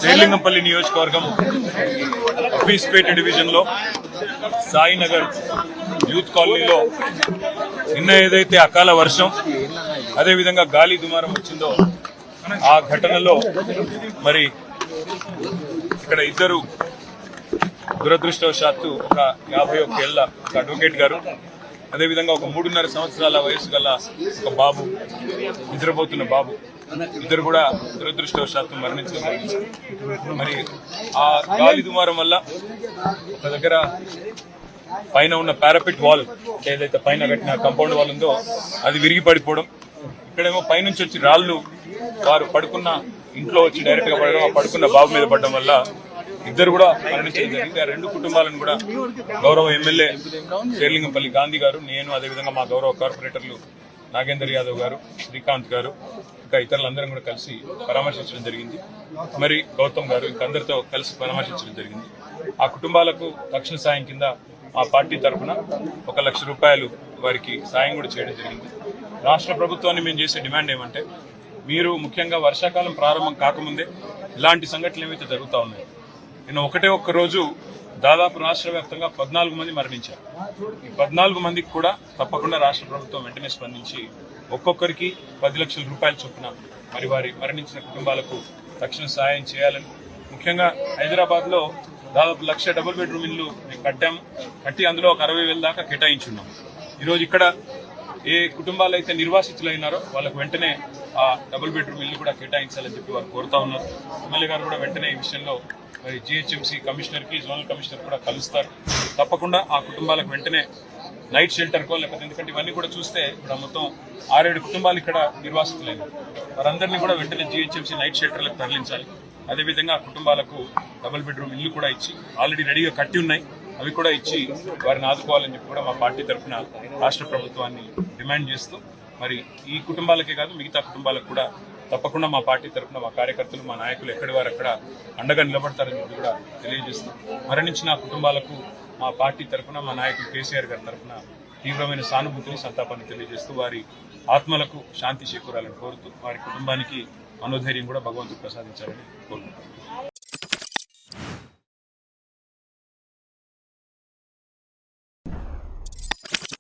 శేర్లింగంపల్లి నియోజకవర్గం అఫీస్పేట డివిజన్ లో సాయినగర్ యూత్ కాలనీలో నిన్న ఏదైతే అకాల వర్షం అదేవిధంగా గాలి దుమారం వచ్చిందో ఆ ఘటనలో మరి ఇక్కడ ఇద్దరు దురదృష్టవశాత్తు ఒక 51 ఏళ్ల ఒక అడ్వకేట్ గారు అదేవిధంగా ఒక 3.5 సంవత్సరాల వయసు గల ఒక బాబు నిద్రపోతున్న బాబు ఇద్దరు కూడా దురదృష్టవశాత్తు మరణించడం జరిగింది. మరి ఆ గాలి దుమారం వల్ల ఒక దగ్గర పైన ఉన్న పారాపిట్ వాల్ ఏదైతే పైన కట్టిన కాంపౌండ్ వాల్ ఉందో అది విరిగి పడిపోవడం, ఇక్కడేమో పైనుంచి వచ్చి రాళ్లు వారు పడుకున్న ఇంట్లో వచ్చి డైరెక్ట్ గా పడడం, ఆ పడుకున్న బాబు మీద పడడం వల్ల ఇద్దరు కూడా మరణించడం జరిగింది. ఆ రెండు కుటుంబాలను కూడా గౌరవ ఎమ్మెల్యే శేర్లింగంపల్లి గాంధీ గారు, నేను అదేవిధంగా మా గౌరవ కార్పొరేటర్లు నాగేందర్ యాదవ్ గారు, శ్రీకాంత్ గారు, ఇంకా ఇతరులందరం కూడా కలిసి పరామర్శించడం జరిగింది. మరి గౌతమ్ గారు ఇంకా అందరితో కలిసి పరామర్శించడం జరిగింది. ఆ కుటుంబాలకు తక్షణ సాయం కింద మా పార్టీ తరఫున 1 లక్ష రూపాయలు వారికి సాయం కూడా చేయడం జరిగింది. రాష్ట్ర ప్రభుత్వాన్ని మేము చేసే డిమాండ్ ఏమంటే, మీరు ముఖ్యంగా వర్షాకాలం ప్రారంభం కాకముందే ఇలాంటి సంఘటనలు ఏవైతే జరుగుతూ ఉన్నాయో, నిన్న ఒక్క రోజు దాదాపు రాష్ట్ర వ్యాప్తంగా 14 మంది మరణించారు. ఈ 14 మందికి కూడా తప్పకుండా రాష్ట్ర ప్రభుత్వం వెంటనే స్పందించి ఒక్కొక్కరికి 10 లక్షల రూపాయల చొప్పున మరి వారి మరణించిన కుటుంబాలకు తక్షణ సహాయం చేయాలని, ముఖ్యంగా హైదరాబాద్ లో దాదాపు 1 లక్ష డబుల్ బెడ్రూమ్ ఇల్లు మేము కట్టి అందులో ఒక 60,000 దాకా కేటాయించున్నాం. ఈరోజు ఇక్కడ ఏ కుటుంబాలు అయితే నిర్వాసితులైనారో వాళ్ళకు వెంటనే ఆ డబుల్ బెడ్రూమ్ ఇల్లు కూడా కేటాయించాలని చెప్పి వారు కోరుతా ఉన్నారు. ఎమ్మెల్యే గారు కూడా వెంటనే ఈ విషయంలో మరి జిహెచ్ఎంసీ కమిషనర్ కి, జోనల్ కమిషనర్ కూడా కలుస్తారు. తప్పకుండా ఆ కుటుంబాలకు వెంటనే నైట్ షెల్టర్కో లేకపోతే, ఎందుకంటే ఇవన్నీ కూడా చూస్తే ఇప్పుడు మొత్తం 6-7 కుటుంబాలు ఇక్కడ నిర్వాసితులైనారు. వారందరినీ కూడా వెంటనే జిహెచ్ఎంసీ నైట్ షెల్టర్లకు తరలించాలి. అదేవిధంగా ఆ కుటుంబాలకు డబుల్ బెడ్రూమ్ ఇల్లు కూడా ఇచ్చి, ఆల్రెడీ రెడీగా కట్టి ఉన్నాయి, అవి కూడా ఇచ్చి వారిని ఆదుకోవాలని చెప్పి కూడా మా పార్టీ తరఫున రాష్ట్ర ప్రభుత్వాన్ని డిమాండ్ చేస్తూ, మరి ఈ కుటుంబాలకే కాదు మిగతా కుటుంబాలకు కూడా తప్పకుండా మా పార్టీ తరఫున మా కార్యకర్తలు, మా నాయకులు ఎక్కడి వారు అక్కడ అండగా నిలబడతారని చెప్పి కూడా తెలియజేస్తూ, మరణించిన కుటుంబాలకు మా పార్టీ తరఫున మా నాయకులు కేసీఆర్ గారి తరఫున తీవ్రమైన సానుభూతిని, సంతాపాన్ని తెలియజేస్తూ వారి ఆత్మలకు శాంతి చేకూరాలని కోరుతూ, వారి కుటుంబానికి మనోధైర్యం కూడా భగవంతుడు ప్రసాదించాలని కోరుకుంటున్నాను.